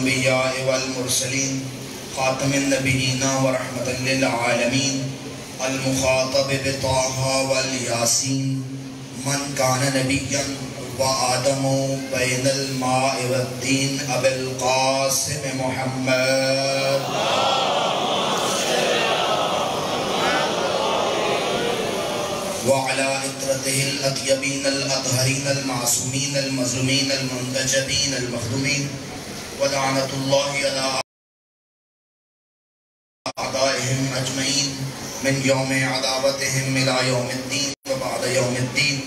الانبیاء والمرسلین خاتم النبیین ورحمۃ للعالمین المخاطب بطٰہٰ والیاسین من کان نبیا وآدم بین الماء والدین ابی القاسم محمد وعلى عطرته الأطيبين الأطهرين المعصومين المظلومين المنتجبين المخدومين ولعنة الله على أعدائهم أجمعين من يوم عداوتهم إلى يوم الدين وبعد يوم الدين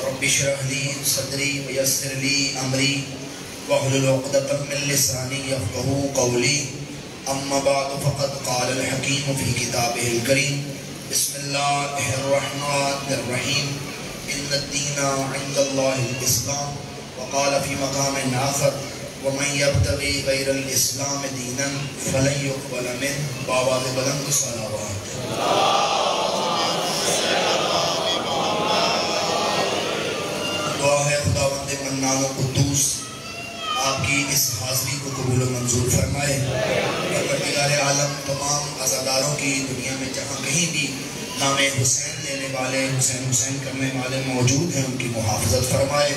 رب اشرح لي صدري ويسر لي أمري واحلل عقدة من لساني يفقهوا قولي أما بعد فقد قال الحكيم في كتابه الكريم بسم اللہ الرحمن الرحیم ان الدین عند اللہ الاسلام وقال فی مقام آخر ومن یبتغی غیر الاسلام دینا فلن یقبل منہ بآواز بلند صلوات دعا ہے خداوند منان و قدوس آپ کی اس حاضری کو قبول و منظور فرمائے پروردگار عالم تمام عزاداروں کی دنیا میں جہاں کہیں بھی نام حسین لینے والے حسین حسین کرنے والے موجود ہیں ان کی محافظت فرمائے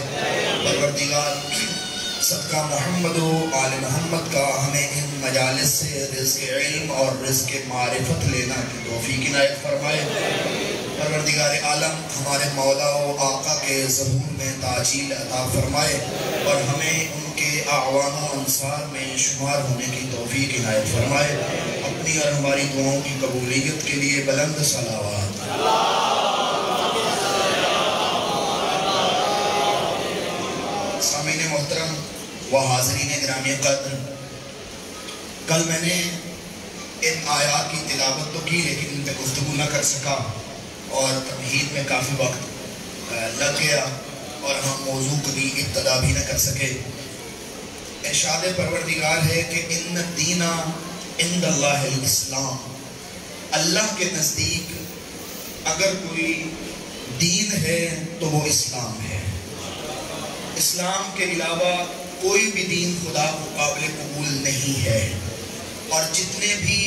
پروردگار صدقہ محمد و آل محمد کا ہمیں ان مجالس سے رزق علم اور رزق معرفت لینا کی توفیق عنایت فرمائے پروردگار عالم ہمارے مولا و آقا کے ظہور میں تعجیل عطا فرمائے اور ہمیں ان کے اعوان و انصار میں شمار ہونے کی توفیق عنایت فرمائے اپنی اور ہماری دعاؤں کی قبولیت کے لیے بلند صلوات سامعین محترم و حاضرین گرامی قدر کل میں نے ان آیات کی تلاوت تو کی لیکن ان پہ گفتگو نہ کر سکا اور تمہید میں کافی وقت لگ گیا اور ہم موضوع کو بھی ابتدا بھی نہ کر سکے ارشاد پروردگار ہے کہ ان الدین عند اللہ الاسلام اللہ کے نزدیک اگر کوئی دین ہے تو وہ اسلام ہے اسلام کے علاوہ کوئی بھی دین خدا کو قابل قبول نہیں ہے اور جتنے بھی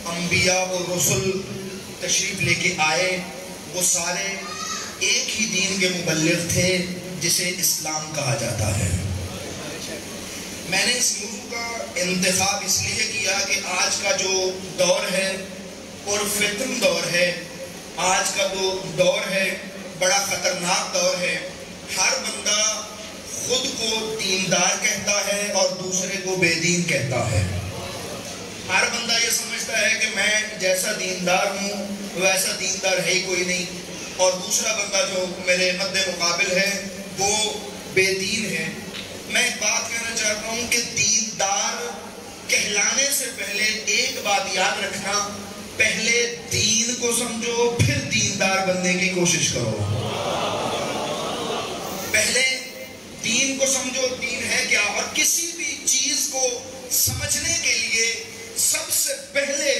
انبیاء و رسل تشریف لے کے آئے وہ سارے ایک ہی دین کے مبلغ تھے جسے اسلام کہا جاتا ہے میں نے اس موضوع کا انتخاب اس لیے کیا کہ آج کا جو دور ہے اور فتن دور ہے آج کا جو دور ہے بڑا خطرناک دور ہے ہر بندہ خود کو دیندار کہتا ہے اور دوسرے کو بے دین کہتا ہے ہر بندہ یہ سمجھتا ہے کہ میں جیسا دیندار ہوں ویسا دیندار ہے ہی کوئی نہیں اور دوسرا بندہ جو میرے مد مقابل ہے وہ بے دین ہے میں ایک بات کہنا چاہتا ہوں کہ دیندار کہلانے سے پہلے ایک بات یاد رکھنا پہلے دین کو سمجھو پھر دیندار بننے کی کوشش کرو پہلے دین کو سمجھو دین ہے کیا اور کسی بھی چیز کو سمجھنے کے لیے سب سے پہلے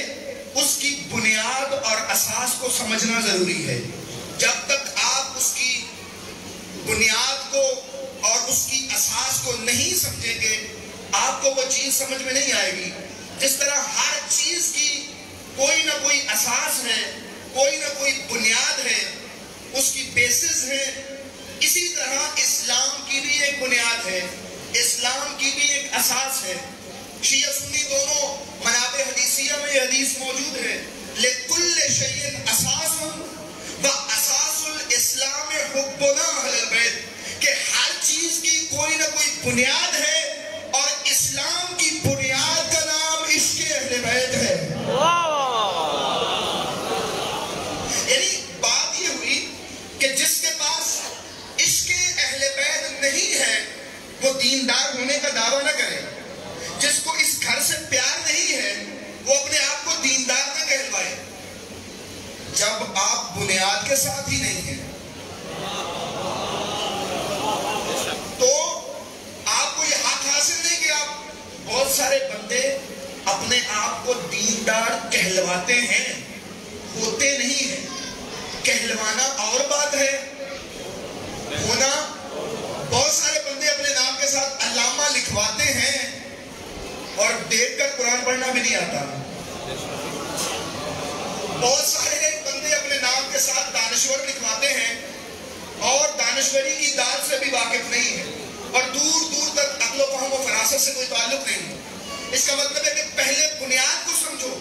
اس کی بنیاد اور اساس کو سمجھنا ضروری ہے جب تک آپ اس کی بنیاد کو اور اس کی اساس کو نہیں سمجھیں گے آپ کو وہ چیز سمجھ میں نہیں آئے گی جس طرح ہر چیز کی کوئی نہ کوئی اساس ہے کوئی نہ کوئی بنیاد ہے اس کی بیسز ہے اسی طرح اسلام کی بھی ایک بنیاد ہے اسلام کی بھی ایک اساس ہے شیعہ سنی دونوں منابع حدیثیہ میں یہ حدیث موجود ہے لِكُلِّ شَيْءٍ أَسَاسٌ وَأَسَاسُ الْإِسْلَامِ حُبُّنَا أَهْلَ الْبَيْتِ کہ ہر چیز کی کوئی نہ کوئی بنیاد ہے اور اسلام کی بنیاد کا نام عشق اہل بیت ہے یعنی بات یہ ہوئی کہ جس کے پاس عشق اہل بیت نہیں ہے وہ دیندار ہونے کا دعویٰ نہ کرے جس کو اس گھر سے پیار نہیں ہے وہ اپنے آپ کو دیندار نہ کہلوائے جب آپ بنیاد کے ساتھ ہی نہیں ہیں تو آپ کو یہ حق حاصل نہیں کہ آپ بہت سارے بندے اپنے آپ کو دیندار کہلواتے ہیں ہوتے نہیں ہیں کہلوانا اور بات ہے ہونا بہت سارے بندے اپنے نام کے ساتھ علامہ لکھواتے ہیں دیکھ کر قرآن پڑھنا بھی نہیں آتا. بہت سارے بندے اپنے نام کے ساتھ دانشور لکھواتے ہیں اور دانشوری کی دال سے بھی واقف نہیں ہے اور دور دور تک عقل و فہم و فراست سے کوئی تعلق نہیں ہے. اس کا مطلب ہے کہ پہلے بنیاد کو سمجھو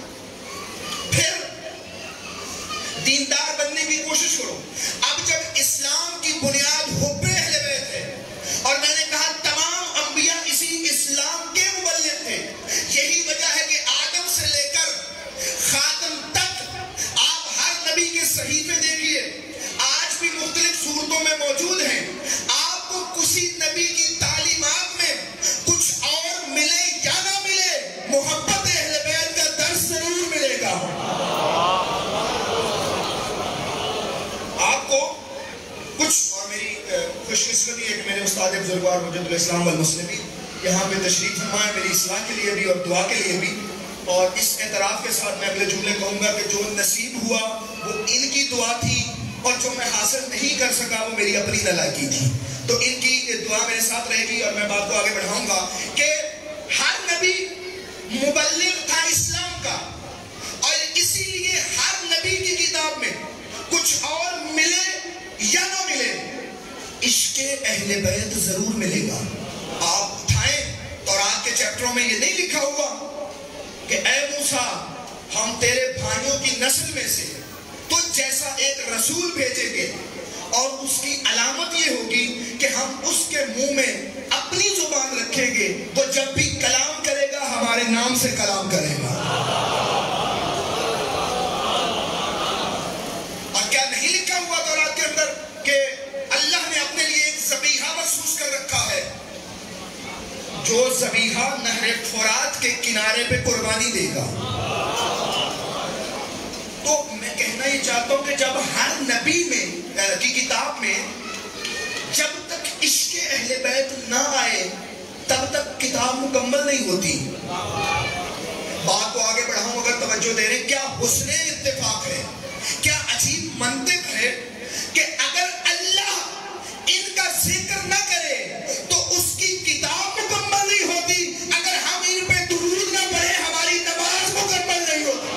پھر دیندار بننے کی کوشش کرو. اب جب اسلام کی بنیاد حب اہل بیت ہے اور میں نے کہا تمام انبیاء اسی اسلام کے مبلغ تھے, یہی وجہ ہے کہ آدم سے لے کر خاتم تک آپ ہر نبی کے صحیفے دیکھیے, آج بھی مختلف صورتوں میں موجود ہیں. آپ کو کسی نبی کی تعلیمات میں کچھ اور ملے یا نہ ملے, محبت اہل بیت کا درس ضرور ملے گا. آپ کو کچھ, اور میری خوش قسمتی ہے کہ میرے استاد بزرگوار حجت الاسلام والمسلمین یہاں پہ تشریف فرمائے میری اصلاح کے لیے بھی اور دعا کے لیے بھی. اور اس اعتراف کے ساتھ میں اگلے جملے کہوں گا کہ جو نصیب ہوا وہ ان کی دعا تھی اور جو میں حاصل نہیں کر سکا وہ میری اپنی نالائکی تھی. تو ان کی دعا میرے ساتھ رہے گی اور میں بات کو آگے بڑھاؤں گا کہ ہر نبی مبلغ تھا اسلام کا, اور اسی لیے ہر نبی کی کتاب میں کچھ اور ملے یا نہ ملے عشق اہل بیت ضرور ملے گا. آپ اٹھائیں تورات کے چیپٹروں میں یہ نہیں لکھا ہوا کہ اے موسیٰ ہم تیرے بھائیوں کی نسل میں سے تجھ جیسا ایک رسول بھیجیں گے اور اس کی علامت یہ ہوگی کہ ہم اس کے منہ میں اپنی زبان رکھیں گے, وہ جب بھی کلام کرے گا ہمارے نام سے کلام کرے گا. اور کیا نہیں لکھا ہوا تورات کے اندر کہ اللہ نے اپنے لیے ایک ذبیحہ مخصوص کر رکھا ہے جو ذبیحہ نہر فرات کے کنارے پہ قربانی دے گا. تو میں کہنا یہ چاہتا ہوں کہ جب ہر نبی میں کی کتاب میں جب تک عشق اہل بیت نہ آئے تب تک کتاب مکمل نہیں ہوتی. بات کو آگے بڑھاؤں اگر توجہ دے رہے, کیا حسن اتفاق ہے, کیا عجیب منطق ہے کہ اگر اللہ ان کا ذکر نہ کرے تو اس کی کتاب مکمل نہیں ہوتی, اگر ہم ان پہ درود نہ پڑھے ہماری نماز مکمل نہیں ہوتی.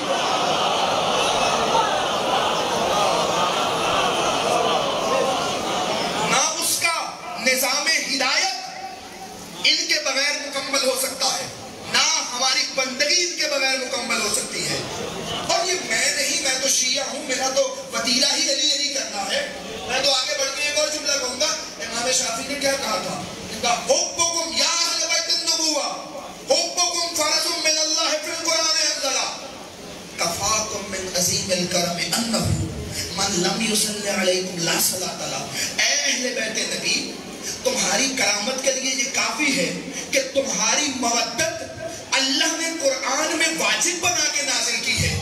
نہ اس کا نظام ہدایت ان کے بغیر مکمل ہو سکتا ہے, نہ ہماری بندگی ان کے بغیر مکمل ہو سکتی ہے. اور یہ میں نہیں, میں تو شیعہ ہوں, میرا تو وتیرہ ہی علی علی کرنا ہے. میں تو آگے بڑھ کے ایک اور جملہ کہوں گا. امام شافعی نے کیا کہا تھا, ان کا حبکم یا اہل بیت النبوہ حبکم فرض من اللہ فی القرآن انزلا کفاکم من عظیم الکرم انہ من لم یصلی علیکم لا صلاۃ لہ. اے اہل بیت نبی, تمہاری کرامت کے لیے یہ کافی ہے کہ تمہاری مودت اللہ نے قرآن میں واجب بنا کے نازل کی ہے,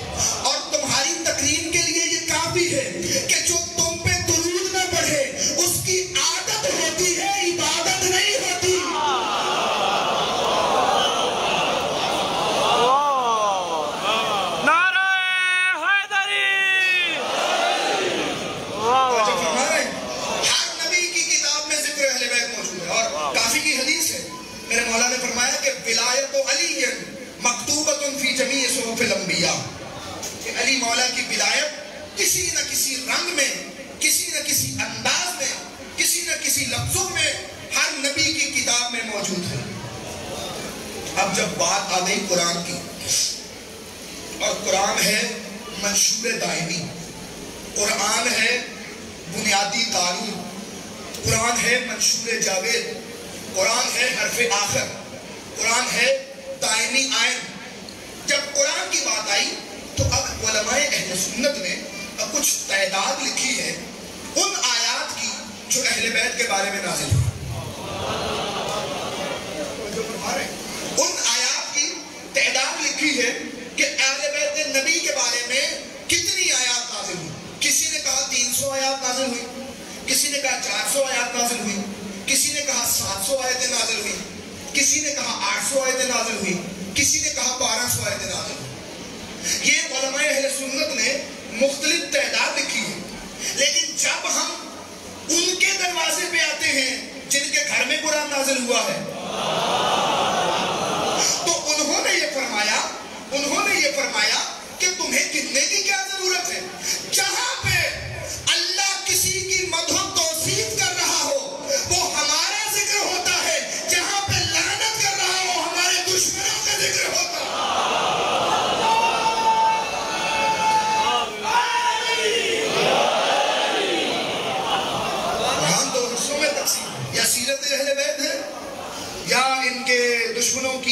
اور تمہاری تکریم کے لیے یہ کافی ہے کہ جو تم پہ درود نہ پڑھے اس کی عادت ہوتی ہے, عبادت نہیں ہوتی. نعرہ حیدری. ہر نبی کی کتاب میں ذکر اہل بیت موجود ہے, اور کافی کی حدیث ہے. میرے مولا نے فرمایا کہ ولایت علی مکتوبۃ فی جمیع صحف الانبیاء, کہ علی مولا کی ولایت کسی نہ کسی رنگ میں, کسی نہ کسی انداز میں, کسی نہ کسی لفظوں میں ہر نبی کی کتاب میں موجود ہے. اب جب بات آ گئی قرآن کی, اور قرآن ہے منشور دائمی, قرآن ہے بنیادی قانون, قرآن ہے منشور جاوید, قرآن ہے حرف آخر, قرآن ہے دائمی آئین. جب قرآن کی بات آئی تو اب علماء اہل سنت نے کچھ تعداد لکھی ہے ان آیات کی جو اہل بیت کے بارے میں نازل ہوئی. ان آیات کی تعداد لکھی ہے کہ اہل بیت نبی کے بارے میں کتنی آیات نازل ہوئی. کسی نے کہا 300 آیات نازل ہوئی, کسی نے کہا 400 آیات نازل ہوئی, کسی نے کہا 700 آیتیں نازل ہوئی, کسی نے کہا 800 آیتیں نازل ہوئی, کسی نے کہا 1200 آیتیں نازل ہوئی. یہ علماء اہل سنت نے مختلف تعداد لکھی ہے. لیکن جب ہم ان کے دروازے پہ آتے ہیں جن کے گھر میں قرآن نازل ہوا ہے تو انہوں نے یہ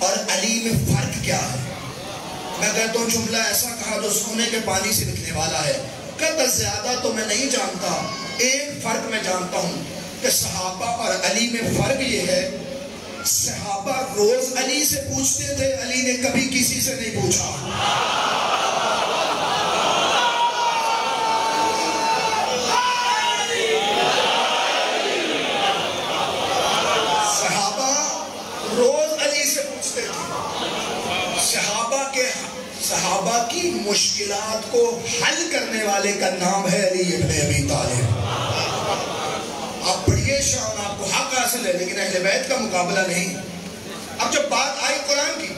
اور علی میں فرق کیا ہے؟ میں کہتا ہوں جملہ ایسا کہا جو سونے کے پانی سے نکلنے والا ہے. کہتا زیادہ تو میں نہیں جانتا، ایک فرق میں جانتا ہوں کہ صحابہ اور علی میں فرق یہ ہے، صحابہ روز علی سے پوچھتے تھے، علی نے کبھی کسی سے نہیں پوچھا. صحابہ روز علی سے پوچھتے تھے. صحابہ کی مشکلات کو حل کرنے والے کا نام ہے علی ابن ابی طالب. آپ پڑھیے شان، آپ کو حق حاصل ہے، لیکن اہل بیت کا مقابلہ نہیں. اب جب بات آئی قرآن کی،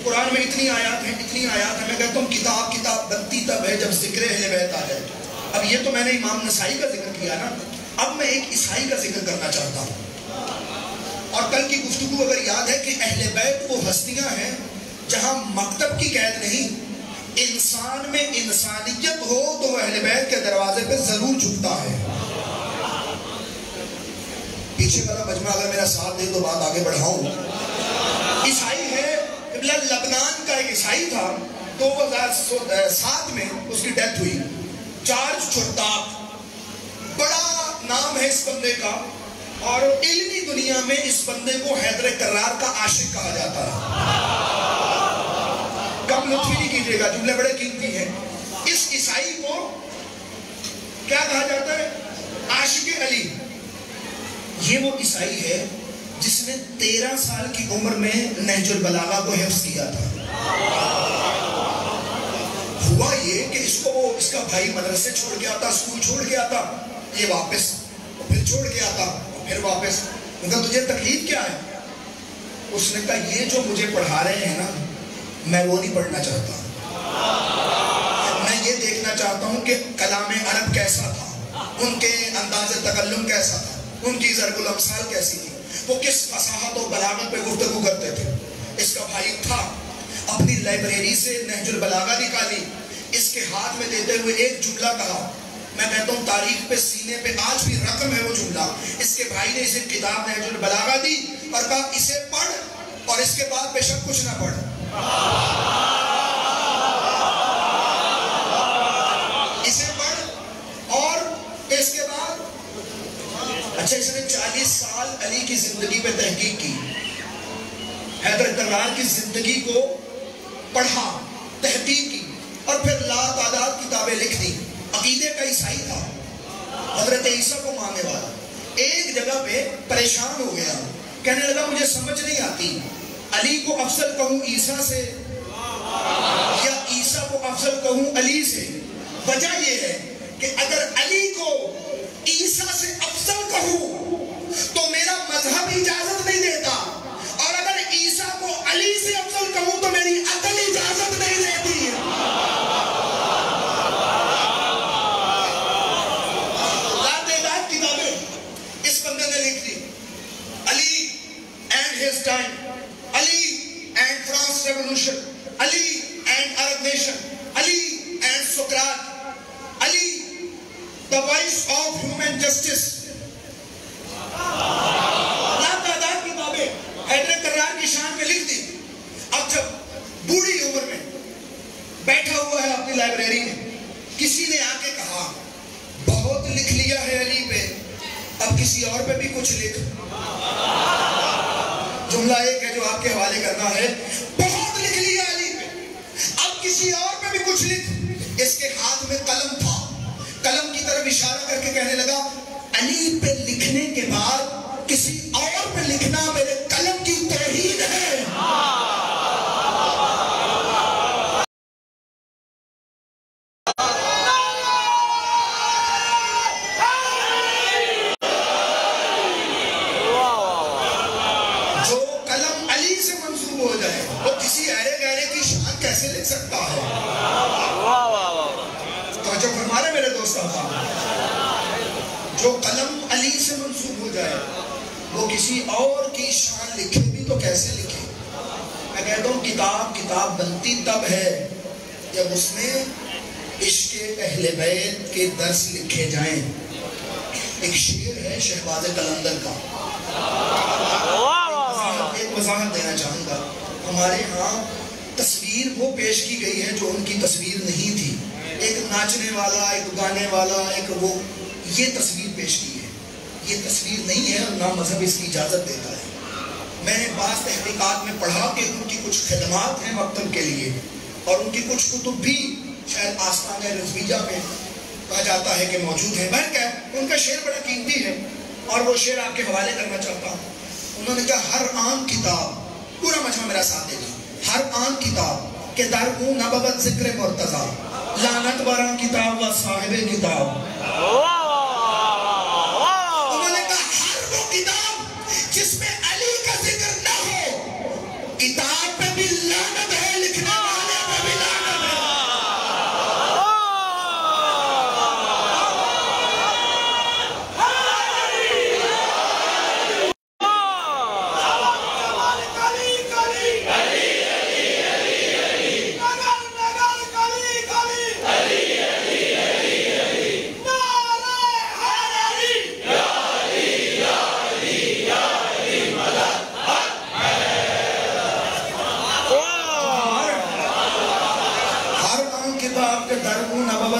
قرآن میں اتنی آیات ہیں، میں کہتا ہوں کتاب بنتی تب ہے جب ذکر اہل بیت آ جائے. اب یہ تو میں نے امام نسائی کا ذکر کیا نا، اب میں ایک عیسائی کا ذکر کرنا چاہتا ہوں. اور کل کی گفتگو اگر یاد ہے کہ اہل بیت وہ ہستیاں ہیں جہاں مکتب کی قید نہیں، انسان میں انسانیت ہو تو وہ اہل بیت کے دروازے پہ ضرور جھکتا ہے. پیچھے والا مجمع اگر میرا ساتھ دے تو بات آگے بڑھاؤں. عیسائی ہے، لبنان کا ایک عیسائی تھا، 2007 میں اس کی ڈیتھ ہوئی. چارج چھٹاپ بڑا نام ہے اس بندے کا، اور علمی دنیا میں اس بندے کو حیدر کرار کا عاشق کہا جاتا ہے. کم لطفی نہیں کیجئے گا، جملے بڑے قیمتی ہیں. اس عیسائی کو کیا کہا جاتا ہے؟ عاشق علی. یہ وہ عیسائی ہے جس نے 13 سال کی عمر میں نہج البلاغہ کو حفظ کیا تھا. ہوا یہ کہ اس کا بھائی مدرسے چھوڑ کے آتا، اسکول چھوڑ کے آتا، یہ واپس، پھر چھوڑ کے آتا، پھر واپس. ان کا تجھے تکلیف کیا ہے؟ اس نے کہا یہ جو مجھے پڑھا رہے ہیں نا، میں وہ نہیں پڑھنا چاہتا. میں یہ دیکھنا چاہتا ہوں کہ کلام عرب کیسا تھا، ان کے انداز تکلم کیسا تھا، ان کی ضرب الامثال کیسی تھی، وہ کس فصاحت و بلاغت پہ گفتگو کرتے تھے. اس کا بھائی تھا، اپنی لائبریری سے نہج البلاغہ نکالی، اس کے ہاتھ میں دیتے ہوئے ایک جملہ کہا. میں کہتا ہوں تاریخ پہ سینے پہ آج بھی رقم ہے وہ جملہ. اس کے بھائی نے اسے کتاب نہج البلاغہ دی اور کہا اسے پڑھ، اور اس کے بعد بے شک کچھ نہ پڑھ. اسے پڑھ اور اس کے بعد اچھا. اس نے 40 سال علی کی زندگی پہ تحقیق کی، حیدر کرار کی زندگی کو پڑھا، تحقیق کی، اور پھر لا تعداد کتابیں لکھ دی. عقیدے کا عیسائی تھا، حضرت عیسیٰ کو ماننے والا. ایک جگہ پہ پریشان ہو گیا، کہنے لگا مجھے سمجھ نہیں آتی، علی کو افضل کہوں عیسیٰ سے یا عیسیٰ کو افضل کہوں علی سے؟ وجہ یہ ہے کہ اگر علی کو عیسیٰ سے افضل کہوں تو میرا مذہب اجازت نہیں دیتا، اور اگر عیسیٰ کو علی سے افضل کہوں تو میری عقل اجازت نہیں دیتی. لاتعداد کتابیں اس بندے نے لکھ دی. Ali and his time, Ali and France revolution, Ali and Arab nation, Ali and سقراط، Ali the voice of human justice. لاتعداد کتابیں حیدر کرار کی شان میں لکھ دی. اب جب بوڑھی عمر میں بیٹھا ہوا ہے اپنی لائبریری میں، کسی نے آ کے کہا بہت لکھ لیا ہے علی پہ، اب کسی اور پہ بھی کچھ لکھ. جملہ ایک ہے جو آپ کے حوالے کرنا ہے، بہت لکھ لیا علی پہ، اب کسی اور پہ بھی کچھ لکھ. اس کے ہاتھ میں قلم تھا، قلم کی طرف اشارہ کر کے کہنے لگا علی پہ لکھنے کے بعد کسی اور پہ لکھنا میرے قلم کی توہین ہے. جو قلم علی سے منسوب ہو جائے وہ کسی ایرے گہرے کی شان کیسے لکھ سکتا ہے؟ جو فرمارے میرے دوستوں، جو قلم علی سے منسوب ہو جائے وہ کسی اور کی شان لکھے بھی تو کیسے لکھے؟ میں کہتا ہوں کتاب بنتی تب ہے جب اس میں عشق اہل بیت کے درس لکھے جائیں. ایک شعر ہے شہباز قلندر کا، ایک وضاحت دینا چاہوں گا. ہمارے ہاں تصویر وہ پیش کی گئی ہے جو ان کی تصویر نہیں تھی. ایک ناچنے والا، ایک گانے والا، ایک وہ، یہ تصویر پیش کی ہے. یہ تصویر نہیں ہے اور نہ مذہب اس کی اجازت دیتا ہے. میں نے بعض تحقیقات میں پڑھا کہ ان کی کچھ خدمات ہیں مکتب کے لیے، اور ان کی کچھ کتب بھی شاید آستانہ رضویہ میں کہا جاتا ہے کہ موجود ہیں. بہرکیف ان کا شعر بڑا قیمتی ہے اور وہ شعر آپ کے حوالے کرنا چاہتا ہوں. انہوں نے کہا ہر عام کتاب، پورا مجمع میرا ساتھ دے گا، ہر عام کتاب کہ در اون نبوت ذکر مرتضی، لعنت بران کتاب و صاحب کتاب. انہوں نے کہا ہر وہ کتاب جس میں علی کا ذکر نہ ہو، کتاب پہ بھی لعنت ہے، لکھنے والے پہ بھی لعنت ہے.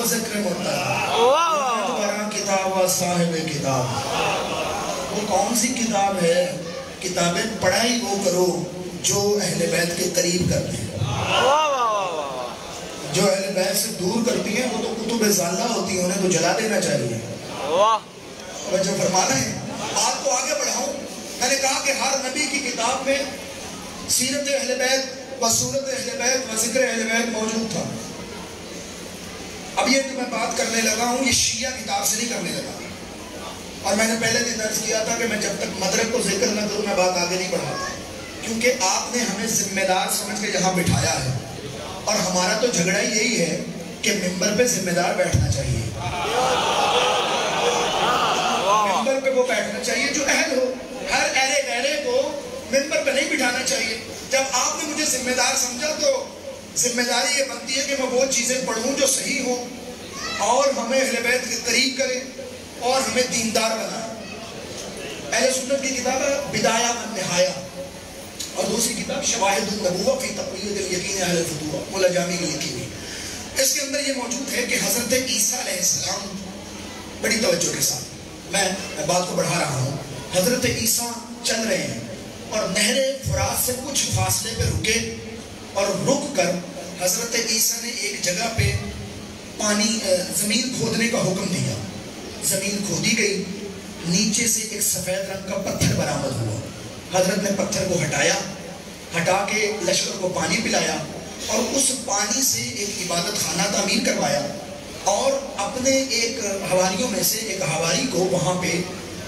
ذکر مرتضی، کتاب و صاحب کتاب. وہ کون سی کتاب ہے؟ کتابیں پڑھائی وہ کرو جو اہل بیت کے قریب کرتے ہیں. جو اہل بیت سے دور کرتی ہیں وہ تو کتب ضالہ ہوتی ہیں، انہیں تو جلا دینا چاہیے. اور جو فرمانا ہے آپ کو آگے بڑھاؤں، میں نے کہا کہ ہر نبی کی کتاب میں سیرت اہل بیت و صورت اہل بیت و ذکر اہل بیت موجود تھا. اب یہ تو میں بات کرنے لگا ہوں، یہ شیعہ کتاب سے نہیں کرنے لگا، اور میں نے پہلے بھی درس کیا تھا کہ میں جب تک مدرک کو ذکر نہ کروں میں بات آگے نہیں بڑھاتا، کیونکہ آپ نے ہمیں ذمہ دار سمجھ کے یہاں بٹھایا ہے، اور ہمارا تو جھگڑا یہی ہے کہ ممبر پہ ذمہ دار بیٹھنا چاہیے. ممبر پہ وہ بیٹھنا چاہیے جو اہل ہو. ہر اہل غیرے کو ممبر پہ نہیں بٹھانا چاہیے. جب آپ نے مجھے ذمہ دار سمجھا تو ذمہ داری یہ بنتی ہے کہ میں وہ چیزیں پڑھوں جو صحیح ہوں اور ہمیں اہل بیت کے قریب کریں اور ہمیں دیندار بنائیں. اہل سنت کی کتاب ہے بدایہ و نہایہ، اور دوسری کتاب شواہد النبوہ فی تقویۃ الیقین اہل الفتوہ، مولا جامی کی لکھی ہوئی. اس کے اندر یہ موجود ہے کہ حضرت عیسیٰ علیہ السلام، بڑی توجہ کے ساتھ میں بات کو بڑھا رہا ہوں، حضرت عیسیٰ چل رہے ہیں اور نہر فرات سے کچھ فاصلے پہ رکے، اور رک کر حضرت عیسیٰ نے ایک جگہ پہ پانی زمین کھودنے کا حکم دیا. زمین کھودی گئی، نیچے سے ایک سفید رنگ کا پتھر برآمد ہوا. حضرت نے پتھر کو ہٹا کے لشکر کو پانی پلایا، اور اس پانی سے ایک عبادت خانہ تعمیر کروایا، اور اپنے ایک حواریوں میں سے ایک حواری کو وہاں پہ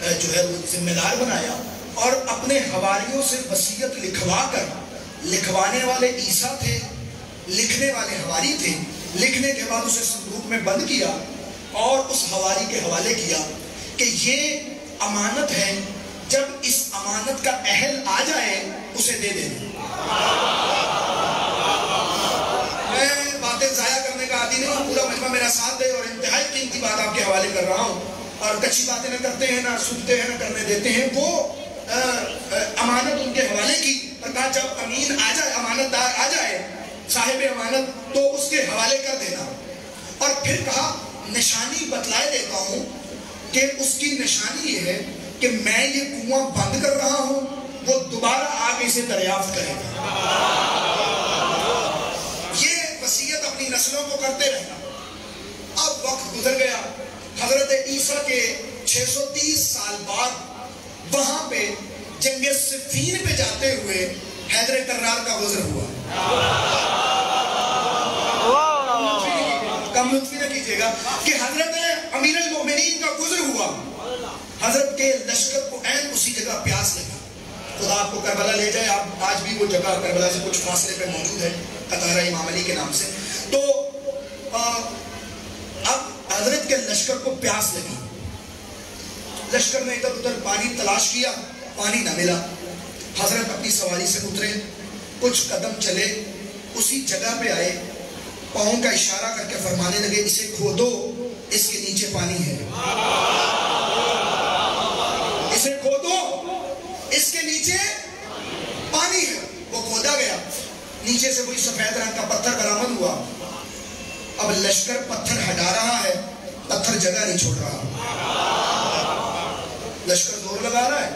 جو ہے ذمہ دار بنایا، اور اپنے حواریوں سے وصیت لکھوا کر، لکھوانے والے عیسیٰ تھے، لکھنے والے حواری تھے، لکھنے کے بعد اسے صندوق میں بند کیا اور اس حواری کے حوالے کیا کہ یہ امانت ہے، جب اس امانت کا اہل آ جائے اسے دے دیں. میں باتیں ضائع کرنے کا عادی نہیں ہوں، پورا مجمع میرا ساتھ دے، اور انتہائی قیمتی بات آپ کے حوالے کر رہا ہوں، اور کچھی باتیں نہ کرتے ہیں، نہ سنتے ہیں، نہ کرنے دیتے ہیں. وہ امانت ان کے حوالے کی، اور کہا جب امین آ جائے، امانت دار آ جائے، صاحب امانت، تو اس کے حوالے کر دینا. اور پھر کہا نشانی بتلائے دیتا ہوں کہ اس کی نشانی یہ ہے کہ میں یہ کنواں بند کر رہا ہوں، وہ دوبارہ آگے اسے دریافت کرے گا. یہ وصیت اپنی نسلوں کو کرتے رہنا. اب وقت گزر گیا، حضرت عیسیٰ کے 630 سال بعد وہاں پہ جنگ صفین پہ جاتے ہوئے حیدر کرار کا گزر ہوا. کم لطفی نہ کیجیے گا کہ حضرت امیر المؤمنین کا گزر ہوا. حضرت کے لشکر کو عین اسی جگہ پیاس لگی. خدا آپ کو کربلا لے جائے، آپ آج بھی وہ جگہ کربلا سے کچھ فاصلے پہ موجود ہے، قطارہ امام علی کے نام سے. تو اب حضرت کے لشکر کو پیاس لگی. لشکر نے ادھر ادھر پانی تلاش کیا، پانی نہ ملا. حضرت اپنی سواری سے اترے، کچھ قدم چلے، اسی جگہ پہ آئے، پاؤں کا اشارہ کر کے فرمانے لگے اسے کھودو، اس کے نیچے پانی ہے. اسے کھودو، اس کے نیچے پانی پانی ہے وہ کھودا گیا, نیچے سے کوئی سفید رنگ کا پتھر برآمد ہوا. اب لشکر پتھر ہٹا رہا ہے, پتھر جگہ نہیں چھوڑ رہا. لشکر زور لگا رہا ہے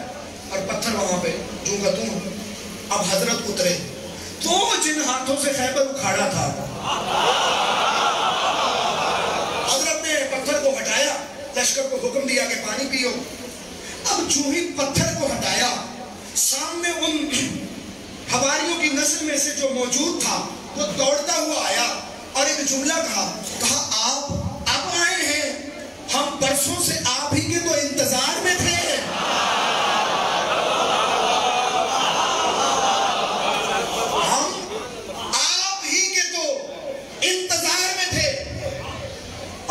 اور پتھر وہاں پہ جو کا تم. اب حضرت اترے تو جن ہاتھوں سے خیبر اکھاڑا تھا, حضرت نے پتھر کو ہٹایا, لشکر کو حکم دیا کہ پانی پیو. اب جو ہی پتھر کو ہٹایا, سامنے ان حواریوں کی نسل میں سے جو موجود تھا وہ دوڑتا ہوا آیا اور ایک جملہ کہا آپ اب آئے ہیں, ہم برسوں سے آپ ہی کے تو انتظار میں تھے.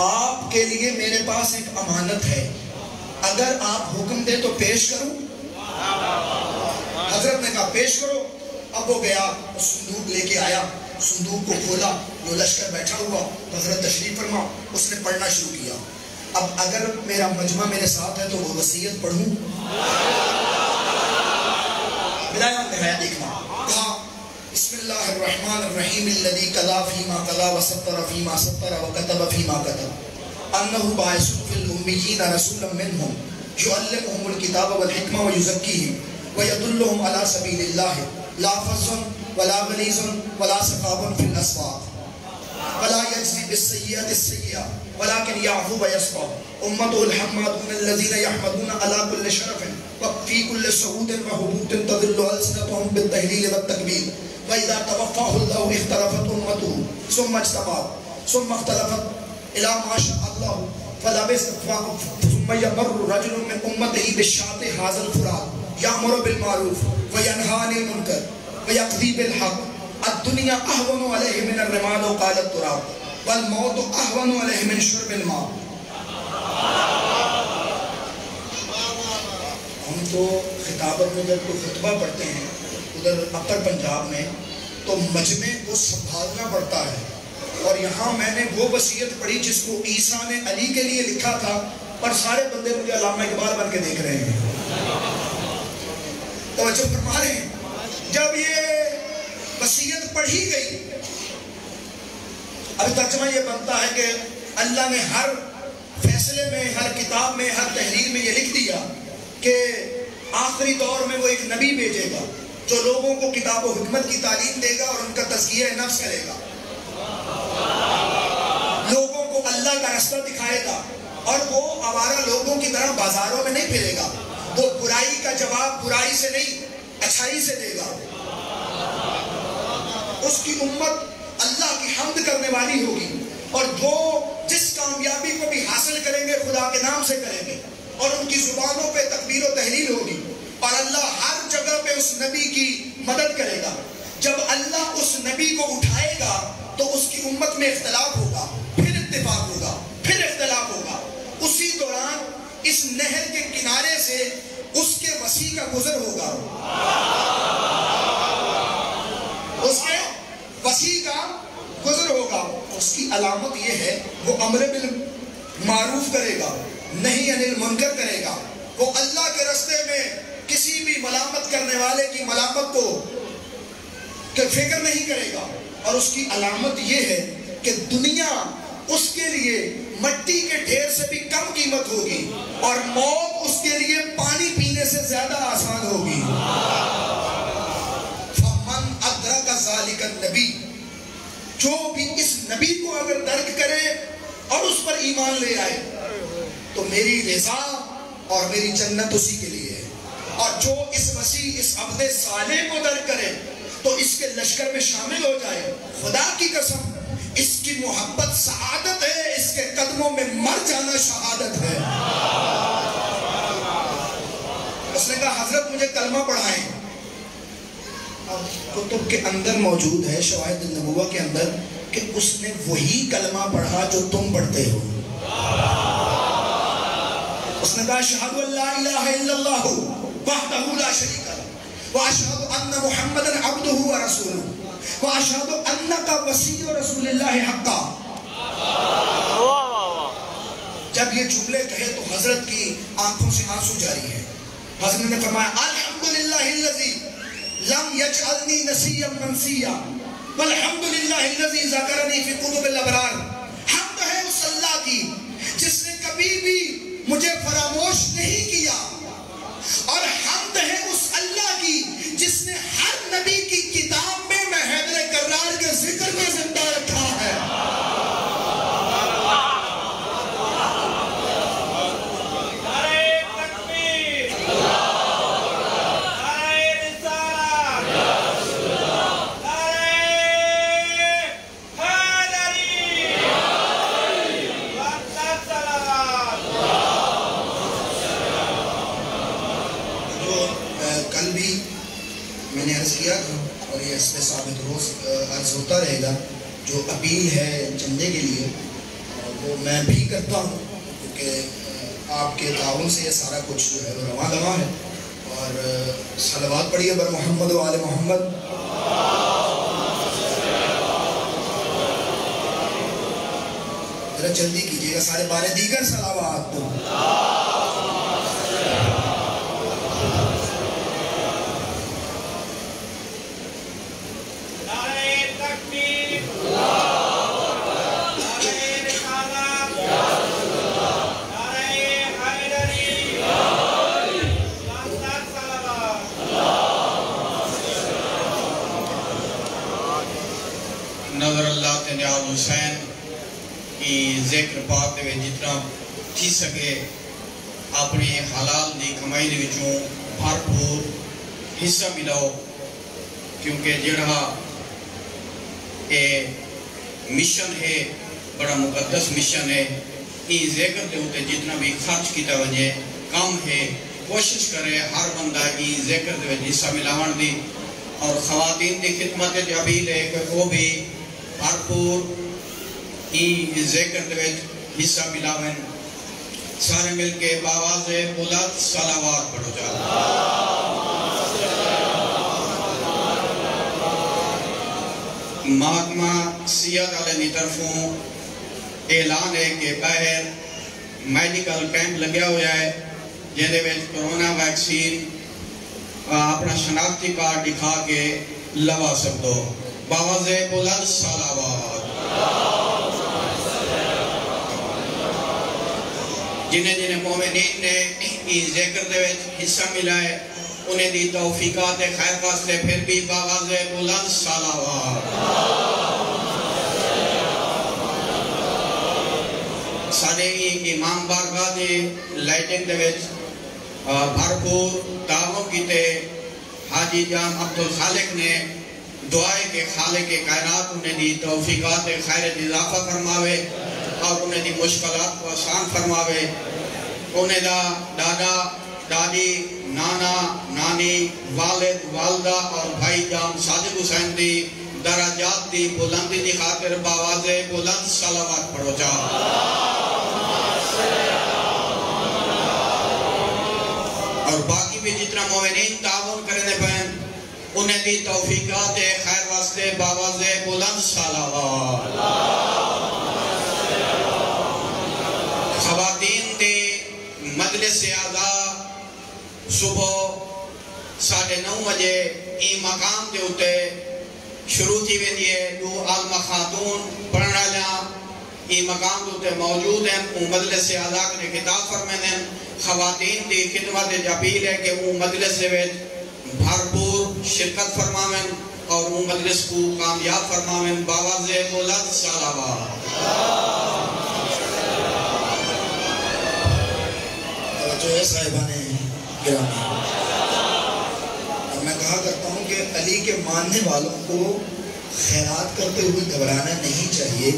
آپ کے لیے میرے پاس ایک امانت ہے, اگر آپ حکم دے تو پیش کروں. حضرت نے کہا پیش کرو. اب وہ گیا, صندوق لے کے آیا, صندوق کو کھولا, جو لشکر بیٹھا ہوا, حضرت تشریف فرما, اس نے پڑھنا شروع کیا. اب اگر میرا مجمع میرے ساتھ ہے تو وہ وصیت پڑھوں. کہا بسم اللہ الرحمن الرحیم الذی قضا فیما قضا وسطر فیما سطر وکتب فیما کتب انہ باعث فی الامیین رسولا منہم یعلمہم الکتاب والحکمہ ویزکیہم ویدلہم علی سبیل اللہ لا فظ ولا غلیظ ولا سخاب فی الاسواق ولا یجزی بالسیئۃ السیئہ ولكن یعفو ویصفح امته الحمادون الذین یحمدون علی کل شرف وفی کل صعود وحبوط تظل السنتهم بالتہلیل والتکبیر وَإِذَا تَوَفَّاهُ اللَّهُ اخْتَلَفَتْ أُمَّتُهُ ثُمَّ اخْتَلَفَتْ إِلَى مَا شَاءَ اللَّهُ فَلَبِثَ ثُمَّ يَمُرُّ رَجُلٌ مِّنْ أُمَّتِهِ بِالشَّاةِ هَٰذَا الْفُرَاتِ يَأْمُرُ بِالْمَعْرُوفِ وَيَنْهَىٰ عَنِ الْمُنكَرِ وَيَقْضِي بِالْحَقِّ الدُّنْيَا أَهْوَنُ عَلَيْهِ مِنَ الرِّمَادِ وَقَالَ التُّرَابُ وَالْمَوْتُ أَهْوَنُ عَلَيْهِ مِنْ شُرْبِ الْمَاءِ. ہم تو خطابت میں جب کوئی خطبہ پڑھتے ہیں ادھر اپر پنجاب میں تو مجمع کو سنبھالنا پڑتا ہے, اور یہاں میں نے وہ وصیت پڑھی جس کو عیسیٰ نے علی کے لیے لکھا تھا, اور سارے بندے مجھے علامہ اقبال بن کے دیکھ رہے ہیں. توجہ فرما رہے ہیں. جب یہ وصیت پڑھی گئی, اب ترجمہ یہ بنتا ہے کہ اللہ نے ہر فیصلے میں, ہر کتاب میں, ہر تحریر میں یہ لکھ دیا کہ آخری دور میں وہ ایک نبی بھیجے گا جو لوگوں کو کتاب و حکمت کی تعلیم دے گا اور ان کا تزکیہ نفس کرے گا, لوگوں کو اللہ کا راستہ دکھائے گا, اور وہ آوارہ لوگوں کی طرح بازاروں میں نہیں پھرے گا. وہ برائی کا جواب برائی سے نہیں اچھائی سے دے گا. اس کی امت اللہ کی حمد کرنے والی ہوگی, اور وہ جس کامیابی کو بھی حاصل کریں گے خدا کے نام سے کریں گے, اور ان کی زبانوں پہ تکبیر و تحلیل ہوگی, اور اللہ ہر جگہ پہ اس نبی کی مدد کرے گا. جب اللہ اس نبی کو اٹھائے گا تو اس کی امت میں اختلاف ہوگا, پھر اتفاق ہوگا, پھر اختلاف ہوگا. اسی دوران اس نہر کے کنارے سے اس کے وسیع کا گزر ہوگا, اس کے وسیع کا گزر ہوگا. اس کی علامت یہ ہے وہ امر بالمعروف کرے گا, نہیں عن المنکر کرے گا. وہ اللہ کے راستے میں کسی بھی ملامت کرنے والے کی ملامت کو فکر نہیں کرے گا. اور اس کی علامت یہ ہے کہ دنیا اس کے لیے مٹی کے ڈھیر سے بھی کم قیمت ہوگی, اور موت اس کے لیے پانی پینے سے زیادہ آسان ہوگی. فَمَنْ أَدْرَكَ ذَلِكَ النَّبِي, جو بھی اس نبی کو اگر درک کرے اور اس پر ایمان لے آئے تو میری رضا اور میری جنت اسی کے لیے ہے. اور جو اس مسیح, اس عبد صالح کو درک کرے تو اس کے لشکر میں شامل ہو جائے, خدا کی قسم اس کی محبت سعادت ہے, اس کے قدموں میں مر جانا شہادت ہے. اس نے کہا حضرت مجھے کلمہ پڑھائیں. کتب کے اندر موجود ہے, شواہد النبوہ کے اندر, کہ اس نے وہی کلمہ پڑھا جو تم پڑھتے ہو. اس نے کہا اشہد ان لا الہ الا اللہ وحدہ لا شریک لہ واشہد ان محمدا عبدہ ورسولہ واشہد انک وصی رسول اللہ حقا. جب یہ جملے کہے تو حضرت کی آنکھوں سے آنسو جاری ہے. حضرت نے فرمایا الحمدللہ الذی لم یجعلنی نسیا منسیا والحمد للہ الذی ذکرنی فی قطب الابرار. حمد ہے اس اللہ کی جس نے کبھی بھی مجھے فراموش نہیں کیا، اور حمد ہے اس اللہ کی جس نے ہر نبی کی کتاب میں حیدر کرار کے ذکر میں زندہ رکھا ہے. میں نے عرض کیا تھا اور یہ اس پہ ثابت روز عرض ہوتا رہے گا، جو اپیل ہے چندے کے لیے وہ میں بھی کرتا ہوں، کیونکہ آپ کے تعاون سے یہ سارا کچھ جو ہے وہ رواں دواں ہے. اور صلوات پڑھیے بر محمد و آل محمد. ذرا جلدی کیجیے گا سارے بارے دیگر صلوات. نظر اللہ تنیاد حسین کی ذکر پاک دے جتنا تھی سکے اپنی حلال دی کمائی دے وچوں بھرپور حصہ ملاؤ، کیونکہ جڑا اے مشن ہے بڑا مقدس مشن ہے. یہ ذکر دے ہوتے جتنا بھی خرچ کیتا وجہ کم ہے، کوشش کرے ہر بندہ یہ ذکر دے وجہ حصہ ملاون دی. اور خواتین دی خدمت جبیل ہے کہ وہ بھی بھرپور یہ ذکر دے وجہ حصہ ملاون. سارے مل کے باواز بلند صلوات پڑھو جا. محکمہ صحت والے دی طرفوں اعلان ہے کہ باہر میڈیکل کیمپ لگیا ہوا ہے جہدے وچ کرونا ویکسین اپنا شناختی کارڈ دکھا کے لوا سکدو. باواز بلند صلوات. جنہیں جنہیں مومنین نے اس ذکر دے وچ حصہ ملا ہے انہیں دی توفیقات خیر واسطے پھر بھی باواز بلند صلوات. سارے امام بارگاہ دے لائٹنگ دے وچ بھرپور تعاون کیتے حاجی جان عبدالخالق نے دعائے کہ خالق کائنات انہیں دی توفیقات خیر اضافہ فرماوے اور انہیں دی مشکلات کو آسان فرماوے. انہیں دا دادا دادی نانا نانی والد والدہ اور بھائی جان صادق حسین دی درجات دی بلندی دی خاطر باواز بلند صلوات پڑھو جا. اور باقی بھی جتنا مومنین تعاون کرنے پہن انہیں دی توفیقات خیر واسطے باواز بلند صلوات. خواتین دی مجلس اعضاء صبح 9:30 بجے ای مقام دے ہوتے شروع تھی ویندی ہے. دو عالمہ خاتون پڑھنا لیا ای مقام دے ہوتے موجود ہیں. مجلس اعضاء نے خطاب فرمائے ہیں. خواتین دی خدمت اپیل ہے کہ وہ مجلس دے بھرپور شرکت فرمائیں اور وہ مجلس کو کامیاب فرمائیں. باواز بلند صلوات. جو ہے صاحبان گرامی، اور میں کہا کرتا ہوں کہ علی کے ماننے والوں کو خیرات کرتے ہوئے گھبرانا نہیں چاہیے،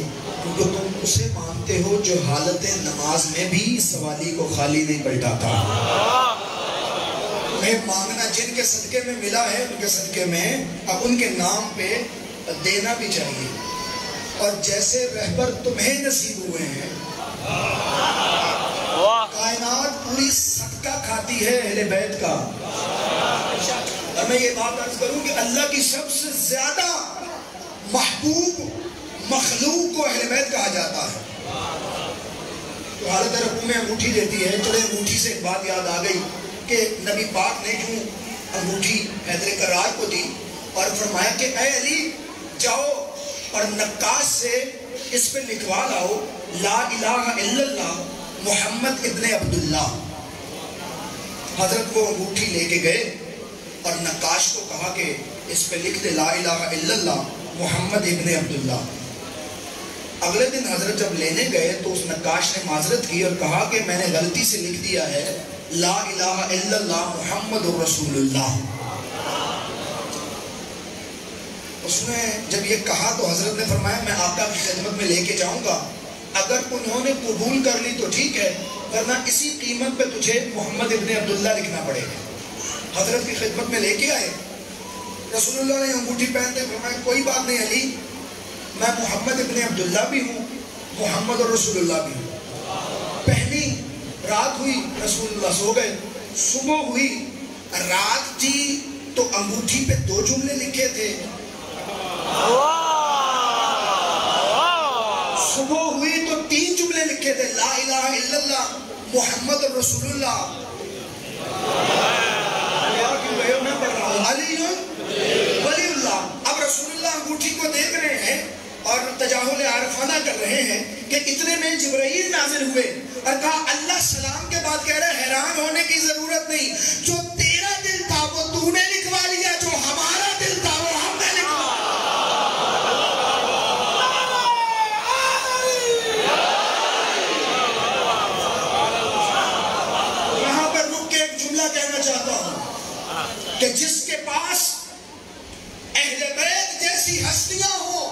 کیونکہ تم اسے مانتے ہو جو حالت نماز میں بھی سوالی کو خالی نہیں پلٹاتا. تمہیں مانگنا جن کے صدقے میں ملا ہے ان کے صدقے میں اب ان کے نام پہ دینا بھی چاہیے. اور جیسے رہبر تمہیں نصیب ہوئے ہیں، کائنات پوری صدقہ کھاتی ہے اہل بیت کا. اور میں یہ بات عرض کروں کہ اللہ کی سب سے زیادہ محبوب مخلوق کو اہل بیت کہا جاتا ہے. تو حالت رکوع میں انگوٹھی دیتی ہے. چلے انگوٹھی سے ایک بات یاد آ گئی کہ نبی پاک نے جو انگوٹھی حیدر کرار کو دی اور فرمایا کہ اے علی جاؤ اور نقاش سے اس پہ لکھوا لاؤ لا الہ الا اللہ محمد ابن عبداللہ. حضرت وہ انگوٹھی لے کے گئے اور نقاش کو کہا کہ اس پہ لکھ دے لا الہ الا اللہ محمد ابن عبداللہ. اگلے دن حضرت جب لینے گئے تو اس نقاش نے معذرت کی اور کہا کہ میں نے غلطی سے لکھ دیا ہے لا الہ الا اللہ محمد رسول اللہ. اس نے جب یہ کہا تو حضرت نے فرمایا میں آقا کی خدمت میں لے کے جاؤں گا, اگر انہوں نے قبول کر لی تو ٹھیک ہے, ورنہ اسی قیمت پہ تجھے محمد ابن عبداللہ لکھنا پڑے گا. حضرت کی خدمت میں لے کے آئے, رسول اللہ نے انگوٹھی پہنتے فرمایا کوئی بات نہیں علی, میں محمد ابن عبداللہ بھی ہوں, محمد اور رسول اللہ بھی ہوں. پہلی رات ہوئی, رسول اللہ سو گئے, صبح ہوئی, رات تھی تو انگوٹھی پہ 2 جملے لکھے تھے. صبح ہوئی تو 3 جملے لکھے تھے لا الہ الا اللہ محمد رسول اللہ. علی ولی اللہ. اب رسول اللہ انگوٹھی کو دیکھ رہے ہیں اور تجاہل عارفانہ کر رہے ہیں کہ اتنے میں جبرائیل نازل ہوئے اور کہا اللہ سلام کے بعد کہہ رہے حیران ہونے کی ضرورت نہیں, جو تیرا دل تھا وہ تو نے لکھوا لیا, جو ہمارا دل تھا وہ ہم نے لکھوا. یہاں پر رک کے ایک جملہ کہنا چاہتا ہوں کہ جس کے پاس اہل بیت جیسی ہستیاں ہوں,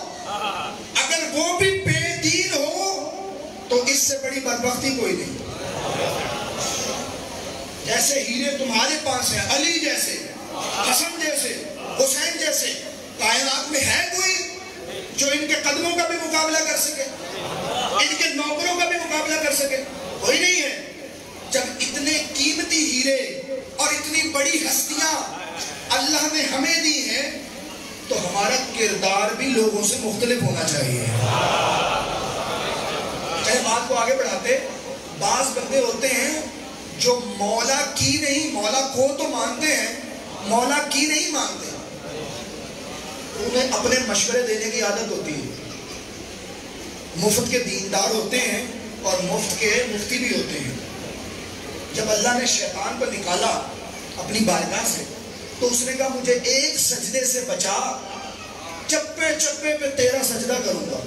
اگر وہ بھی بے دین ہو تو اس سے بڑی بدبختی کوئی نہیں. جیسے ہیرے تمہارے پاس ہیں, علی جیسے, حسن جیسے, حسین جیسے, کائنات میں ہے کوئی جو ان کے قدموں کا بھی مقابلہ کر سکے, ان کے نوکروں کا بھی مقابلہ کر سکے؟ کوئی نہیں ہے. جب اتنے قیمتی ہیرے اور اتنی بڑی ہستیاں اللہ نے ہمیں دی ہیں تو ہمارا کردار بھی لوگوں سے مختلف ہونا چاہیے. چاہے بات کو آگے بڑھاتے, بعض بندے ہوتے ہیں جو مولا کی نہیں, مولا کو تو مانتے ہیں, مولا کی نہیں مانتے. انہیں اپنے مشورے دینے کی عادت ہوتی ہے. مفت کے دیندار ہوتے ہیں اور مفت کے مفتی بھی ہوتے ہیں. جب اللہ نے شیطان کو نکالا اپنی بارگاہ سے تو اس نے کہا مجھے ایک سجدے سے بچا, چپے چپے پہ تیرا سجدہ کروں گا.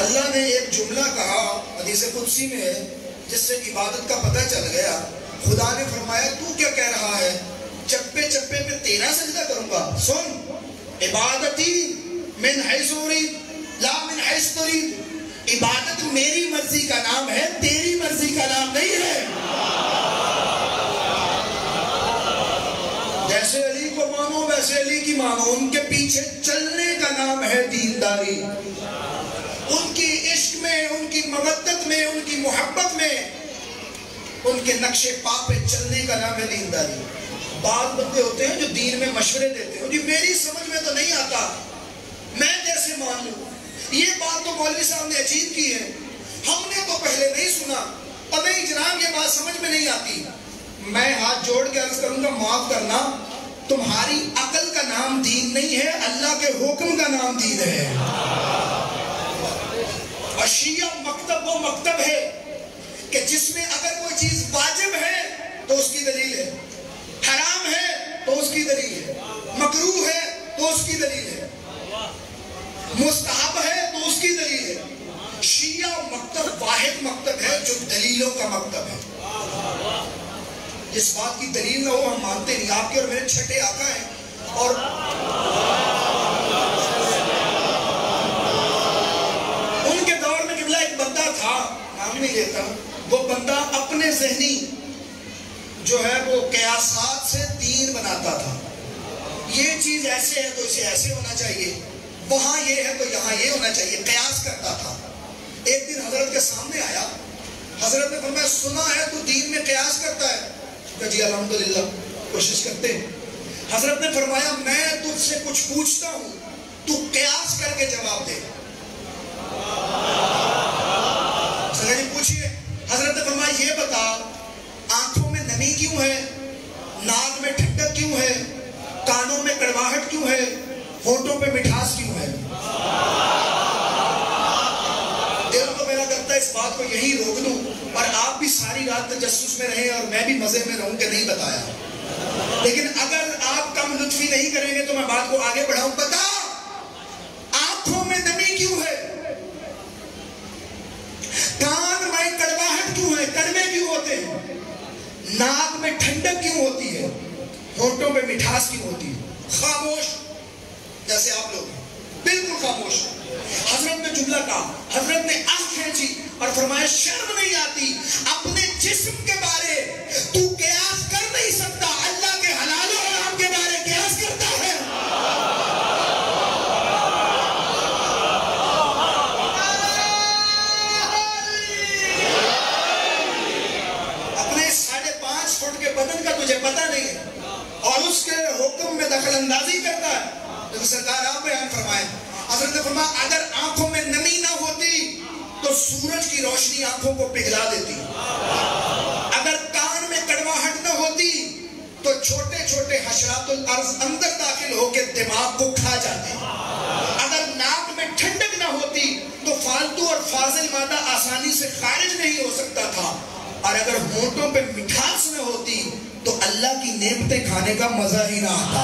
اللہ نے ایک جملہ کہا حدیث قدسی میں ہے جس سے عبادت کا پتہ چل گیا. خدا نے فرمایا تو کیا کہہ رہا ہے, چپے چپے پہ تیرا سجدہ کروں گا. سن, عبادتی من حیث ارید لا من حیث ترید. عبادت میری مرضی کا نام ہے, تیری مرضی کا نام نہیں ہے. جیسے علی کو مانو ویسے علی کی مانو, ان کے پیچھے چلنے کا نام ہے دینداری. ان کی عشق میں, ان کی مودت میں, ان کی محبت میں, ان کے نقش پا پہ چلنے کا نام ہے دینداری. بعض بندے ہوتے ہیں جو دین میں مشورے دیتے ہیں, جی میری سمجھ میں تو نہیں آتا, میں کیسے مان لوں, یہ بات تو مولوی صاحب نے عجیب کی ہے, ہم نے تو پہلے نہیں سنا, اور نہیں جناب یہ بات سمجھ میں نہیں آتی. میں ہاتھ جوڑ کے عرض کروں گا معاف کرنا, تمہاری عقل کا نام دین نہیں ہے, اللہ کے حکم کا نام دین ہے. اور شیعہ مکتب وہ مکتب ہے کہ جس میں اگر کوئی چیز واجب ہے تو اس کی دلیل ہے, حرام ہے تو اس کی دلیل ہے, مکروہ ہے تو اس کی دلیل ہے, مستحب ہے تو اس کی دلیل ہے. شیعہ مکتب واحد مکتب ہے جو دلیلوں کا مکتب ہے. جس بات کی دلیل نہ ہو ہم مانتے نہیں. آپ کے اور میرے چھٹے آقا ہیں, اور ان کے دور میں قبلہ ایک بندہ تھا, نام نہیں لیتا, وہ بندہ اپنے ذہنی جو ہے وہ قیاسات سے دین بناتا تھا. یہ چیز ایسے ہے تو اسے ایسے ہونا چاہیے, وہاں یہ ہے تو یہاں یہ ہونا چاہیے, قیاس کرتا تھا. ایک دن حضرت کے سامنے آیا, حضرت نے فرمایا سنا ہے تو دین میں قیاس کرتا ہے. کہ جی الحمدللہ کوشش کرتے ہیں. حضرت نے فرمایا میں تجھ سے کچھ پوچھتا ہوں, تو قیاس کر کے جواب دے. جی پوچھئے. حضرت نے فرمایا یہ بتا آنکھوں میں نمی کیوں ہے, ناک میں ٹھنڈک کیوں کیوں ہے؟ کانوں میں کڑواہٹ کیوں ہے؟ ہونٹوں پہ مٹھاس کیوں ہے؟ دل تو میرا کرتا ہے اس بات کو یہی روک دوں اور آپ بھی ساری رات تجسس میں رہیں اور میں بھی مزے میں رہوں کہ نہیں بتایا، لیکن اگر آپ کم لطفی نہیں کریں گے تو میں بات کو آگے بڑھاؤں۔ بتا آنکھوں میں نمی کیوں ہے؟ کان میں کڑواہٹ کیوں ہے؟ کڑوے کیوں ہوتے ہیں؟ ناک میں ٹھنڈک کیوں ہوتی ہے؟ ہونٹوں پہ مٹھاس کیوں ہوتی ہے؟ خاموش جیسے آپ لوگ بالکل خاموش۔ حضرت نے جملہ کہا، حضرت نے آنکھ کھینچی اور فرمایا شرم نہیں آتی اپنے جسم کے بارے تو قیاس کر نہیں سکتا، اللہ کے حلال و حرام کے بارے قیاس کرتا ہے۔ اپنے 5.5 فٹ کے بدن کا تجھے پتہ نہیں ہے اور اس کے حکم میں دخل اندازی کرتا ہے۔ تو سرکار آپ بیان فرمائیں، حضرت نے فرمایا اگر آنکھوں میں نمی نہ ہوتی تو سورج کی روشنی آنکھوں کو پگھلا دیتی، اگر کان میں کڑواہٹ نہ ہوتی تو چھوٹے چھوٹے حشرات الارض اندر داخل ہو کے دماغ کو کھا جاتے، اگر ناک میں ٹھنڈک نہ ہوتی تو فالتو اور فاضل مادہ آسانی سے خارج نہیں ہو سکتا تھا، اور اگر ہونٹوں پہ مٹھاس نہ ہوتی تو اللہ کی نعمتیں کھانے کا مزہ ہی نہ آتا۔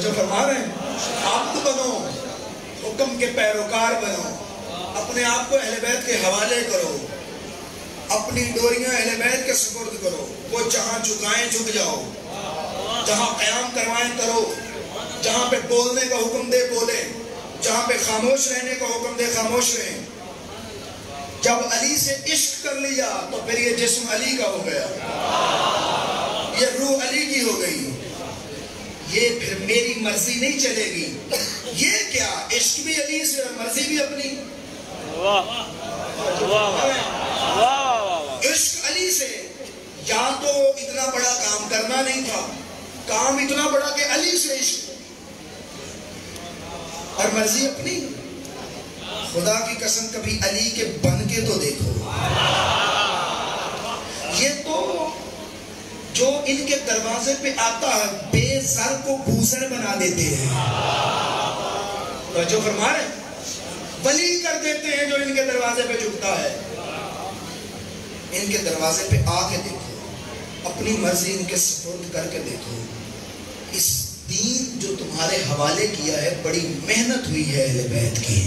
جو فرما رہے ہیں عبد بنو، حکم کے پیروکار بنو، اپنے آپ کو اہل بیت کے حوالے کرو، اپنی ڈوریاں اہل بیت کے سپرد کرو، وہ جہاں جھکائیں جھک جاؤ، جہاں قیام کروائیں کرو، جہاں پہ بولنے کا حکم دے بولے، جہاں پہ خاموش رہنے کا حکم دے خاموش رہیں۔ جب علی سے عشق کر لیا تو پھر یہ جسم علی کا ہو گیا، یہ روح علی کی ہو گئی، یہ پھر میری مرضی نہیں چلے گی۔ یہ کیا عشق بھی علی سے اور مرضی بھی اپنی۔ عشق علی سے یا تو اتنا بڑا کام کرنا نہیں تھا، کام اتنا بڑا کہ علی سے عشق، اور مرضی اپنی۔ خدا کی قسم کبھی علی کے بن کے تو دیکھو، یہ تو جو ان کے دروازے پہ آتا ہے بے زر کو بھوسر بنا دیتے ہیں، جو فرما رہے ہیں ولی کر دیتے ہیں جو ان کے دروازے پہ جھکتا ہے۔ ان کے دروازے پہ آ کے دیکھو، اپنی مرضی ان کے سپرد کر کے دیکھو۔ اس دین جو تمہارے حوالے کیا ہے بڑی محنت ہوئی ہے اہل بیت کی،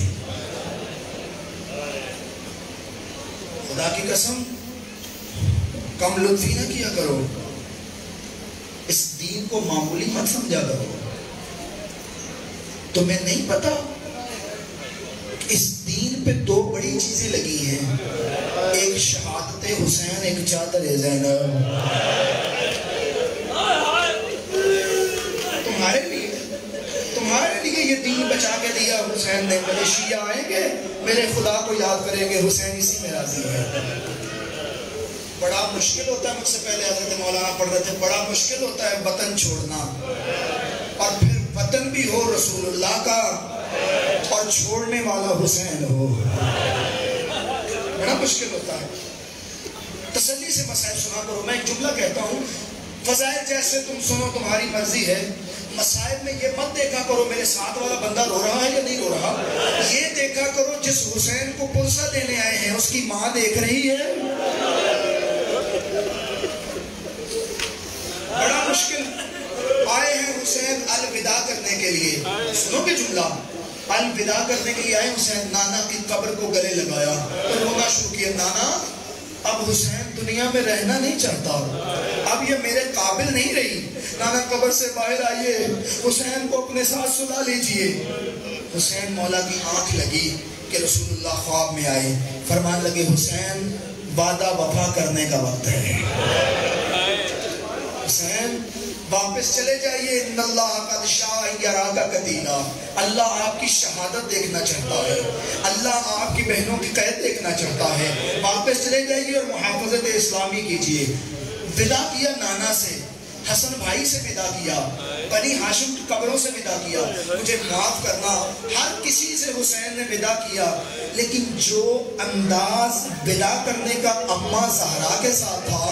خدا کی قسم کم لطفی نہ کیا کرو، اس دین کو معمولی مت سمجھا کرو۔ تمہیں نہیں پتا اس دین پہ 2 بڑی چیزیں لگی ہیں، ایک شہادت حسین، ایک چادر زینب۔ تمہارے لیے یہ دین بچا کے دیا حسین نے۔ میرے شیعہ آئیں گے میرے خدا کو یاد کریں گے، حسین اسی میں راضی ہے۔ بڑا مشکل ہوتا ہے، مجھ سے پہلے حضرت مولانا پڑھ رہے تھے، بڑا مشکل ہوتا ہے وطن چھوڑنا، اور پھر وطن بھی ہو رسول اللہ کا اور چھوڑنے والا حسین ہو، بڑا مشکل ہوتا ہے۔ تسلی سے مسائل سنا کرو۔ میں ایک جملہ کہتا ہوں، فضائل جیسے تم سنو تمہاری مرضی ہے، مسائل میں یہ مت دیکھا کرو میرے ساتھ والا بندہ رو رہا ہے یا نہیں رو رہا، یہ دیکھا کرو جس حسین کو پلسہ دینے آئے ہیں اس کی ماں دیکھ رہی ہے۔ بڑا مشکل، آئے ہیں حسین الوداع کرنے کے لیے، سنو گے جملہ، الوداع کرنے کے لیے آئے حسین، نانا کی قبر کو گلے لگایا اور رونا شروع کیا، نانا اب حسین دنیا میں رہنا نہیں چاہتا، اب یہ میرے قابل نہیں رہی، نانا قبر سے باہر آئیے، حسین کو اپنے ساتھ سلا لیجئے۔ حسین مولا کی آنکھ لگی کہ رسول اللہ خواب میں آئے، فرمان لگے حسین وعدہ وفا کرنے کا وقت ہے، حسین واپس چلے جائیے. ان اللہ قد شاء یراک قتیلا. اللہ آپ کی شہادت دیکھنا چاہتا ہے, اللہ آپ کی بہنوں کی قید دیکھنا چاہتا ہے. واپس چلے جائیے اور محافظت اسلامی کیجیے. ودا کیا نانا سے, حسن بھائی سے ودا کیا, بنی ہاشم کی قبروں سے ودا کیا. مجھے معاف کرنا, ہر کسی سے حسین نے ودا کیا, لیکن جو انداز ودا کرنے کا اماں زہرا کے ساتھ تھا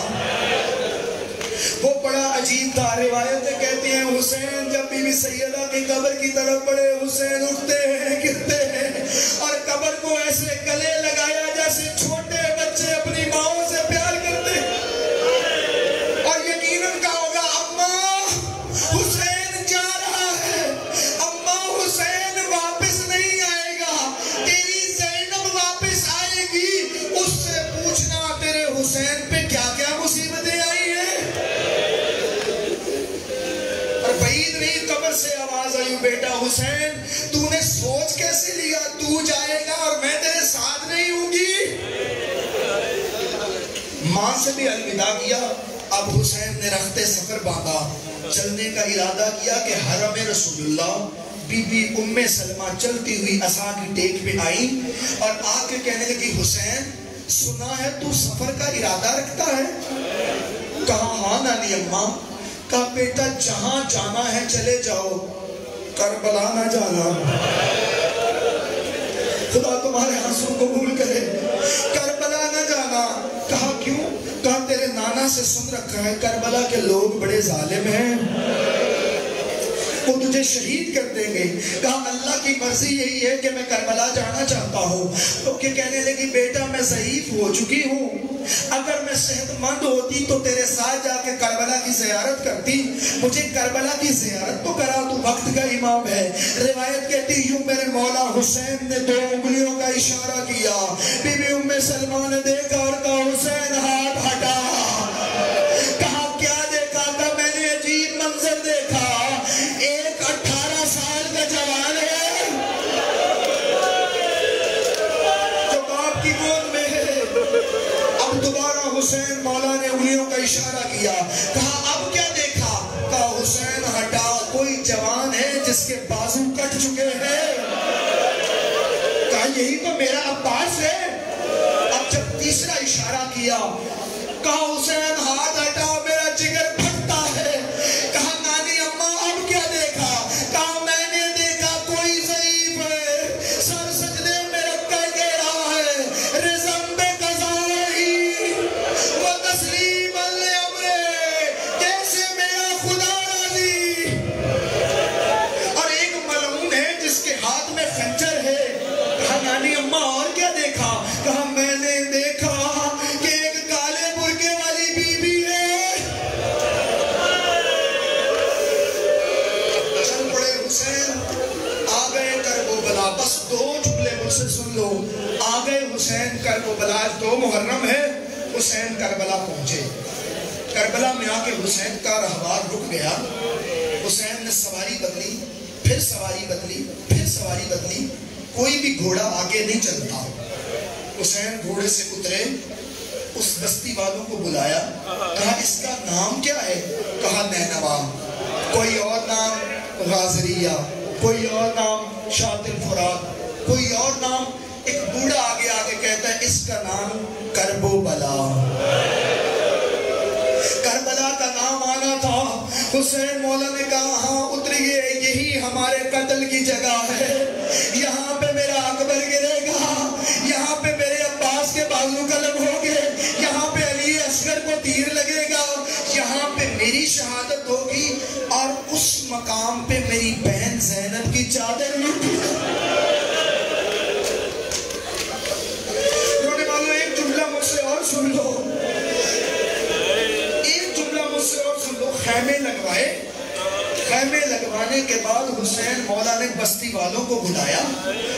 وہ بڑا عجیب تھا. روایتیں کہتی ہیں حسین جب بی بی سیدہ کی قبر کی طرف بڑے, حسین اٹھتے ہیں گرتے ہیں اور قبر کو ایسے گلے لگایا جیسے چھوٹے بچے اپنی ماؤں سے پیار کرتے ہیں. اور یقیناً کہا ہوگا اماں حسین جا رہا ہے, اماں حسین واپس نہیں آئے گا, تیری زینب واپس آئے گی, اس سے پوچھنا تیرے حسین پہ کیا کیا مصیبتیں آئی ہیں. بعید نہیں قبر سے آواز آئی, بیٹا حسین تو نے سوچ کیسے لیا تو جائے گا اور میں تیرے ساتھ نہیں ہوں گی. ماں سے بھی الوداع کیا. اب حسین نے رخت سفر باندھا, چلنے کا ارادہ کیا کہ حرم رسول اللہ. بی بی ام سلمہ چلتی ہوئی عصا کی ٹیک پہ آئی اور آ کے کہنے لگی حسین سنا ہے تو سفر کا ارادہ رکھتا ہے. کہا ہاں نانی اماں. کہا بیٹا جہاں جانا ہے چلے جاؤ, کربلا نہ جانا. خدا تمہارے آنسو قبول کرے, کربلا نہ جانا. کہا کیوں؟ کہا تیرے نانا سے سن رکھا ہے کربلا کے لوگ بڑے ظالم ہیں, وہ تجھے شہید کر دیں گے. کہا اللہ کی مرضی یہی ہے کہ میں کربلا جانا چاہتا ہوں. تو کہنے لگی بیٹا میں ضعیف ہو چکی ہوں, اگر میں صحت مند ہوتی تو تیرے ساتھ جا کے کربلا کی زیارت کرتی. مجھے کربلا کی زیارت تو کرا, تو وقت کا امام ہے. روایت کہتی یوں میرے مولا حسین نے 2 انگلیوں کا اشارہ کیا. بی بی ام سلمہ نے دیکھا اور کہا حسین ہاتھ ہٹا. کہا کیا دیکھا؟ کہا میں نے عجیب منظر دیکھا, ایک 18 سال کا جوان ہے جو باپ کی گود میں ہے. اب دوبارہ حسین مولا نے انگلیوں کا اشارہ کیا. کہا اب کیا دیکھا؟ کہا حسین ہٹا, کوئی جوان ہے جس کے بازو کٹ چکے ہیں. کہا یہی تو میرا عباس ہے. اب جب تیسرا اشارہ کیا کہا حسین ہاتھ ہٹا, میرا جگر پھٹتا ہے. کہا نانی اماں اب کیا دیکھا؟ کہا میں نے دیکھا کوئی ضعیف ہے, سر سجدے میں رکھ کر کہہ رہا ہے رزم بے قضائی و تسلیم الامرے, کیسے میرا خدا راضی. اور ایک ملعون ہے جس کے ہاتھ میں خنجر ہے. کہا نانی اماں اور کیا دیکھا؟ کہا میں نے دیکھا کہ ایک کالے برقعے والی بی بی ہے. چل پڑے حسین, آ گئے کربلا. بس 2 جملے مجھ سے سن لو, آ گئے حسین کربلا. 2 محرم ہے, حسین کربلا پہنچے. کربلا میں آ کے حسین کا رہوار رک گیا. حسین نے سواری بدلی, پھر سواری بدلی, پھر سواری بدلی. کوئی بھی گھوڑا آگے نہیں چلتا. حسین گھوڑے سے اترے, اس بستی والوں کو بلایا. کہا اس کا نام کیا ہے؟ کہا نینوا. کوئی اور نام غازریہ, کوئی اور نام شاط الفرات, کوئی اور نام. ایک بوڑھا آگے آگے کہتا ہے اس کا نام کرب و بلا. کربلا کا نام آنا تھا. حسین مولا نے کہا ہاں اتریے, یہی ہمارے قتل کی جگہ ہے. یہاں پہ میرا اکبر گرے گا, یہاں پہ میرے عباس کے بازو قلم ہوگے, یہاں پہ علی اصغر کو تیر لگے گا, یہاں پہ میری شہادت ہوگی, اور اس مقام پہ میری بہن زینب کی چادر لٹی. رونے والوں ایک جملہ مجھ سے اور سن لو, ایک جملہ مجھ سے اور سن لو. خیمے لگوائے, خیمے لگوانے کے بعد حسین مولا نے بستی والوں کو بلایا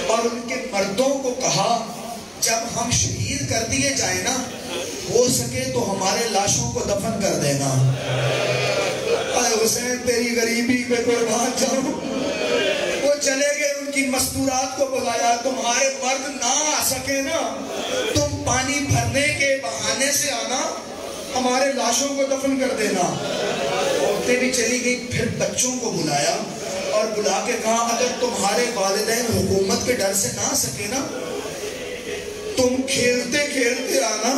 اور ان کے مردوں کو کہا جب ہم شہید کر دیے جائیں نا, ہو سکے تو ہمارے لاشوں کو دفن کر دینا. اے حسین تیری غریبی پہ قربان جاؤں. وہ چلے گئے, ان کی مستورات کو بلایا, تمہارے مرد نہ آ سکے نا, تم پانی بھرنے کے بہانے سے آنا, ہمارے لاشوں کو دفن کر دینا. عورتیں بھی چلی گئی، پھر بچوں کو بلایا اور بلا کے کہا اگر تمہارے والدین حکومت کے ڈر سے نہ سکے نا، تم کھیلتے کھیلتے آنا،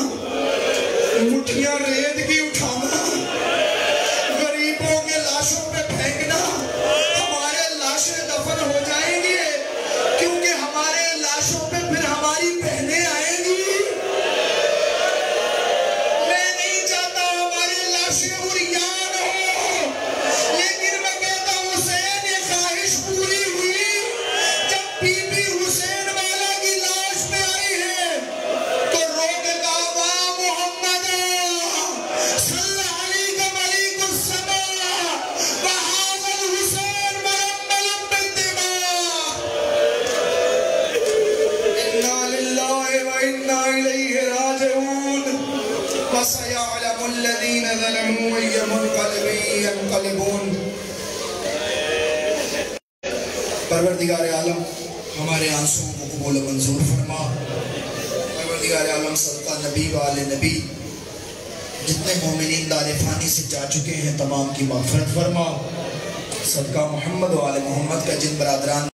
مٹھیاں ریت کی اٹھانا، غریبوں کے لاشوں پہ پھینکنا، ہمارے لاشیں دفن ہو جائیں گی کیونکہ ہمارے لاشوں پہ پھر ہماری بہنیں آئیں گی۔ میں نہیں چاہتا ہماری لاشیں عریان ہو، لیکن میں کہتا ہوں حسین یہ خواہش پوری ہوئی جب بی بی حسین والا کی لاش پہ آئی ہے تو رو کے کہا واہ محمد صلی علیہ ملک السماء وہذا الحسین مرملا بالدماء، انا للہ وانا الیہ راجعون وسيعلم الذين ظلموا أي منقلب ينقلبون۔ پروردگار عالم ہمارے آنسوؤں کو قبول و منظور فرما۔ پروردگار عالم صدقہ نبی و آل نبی جتنے مومنین دار فانی سے جا چکے ہیں تمام کی مغفرت فرما۔ صدقہ محمد و آل محمد کا جن برادران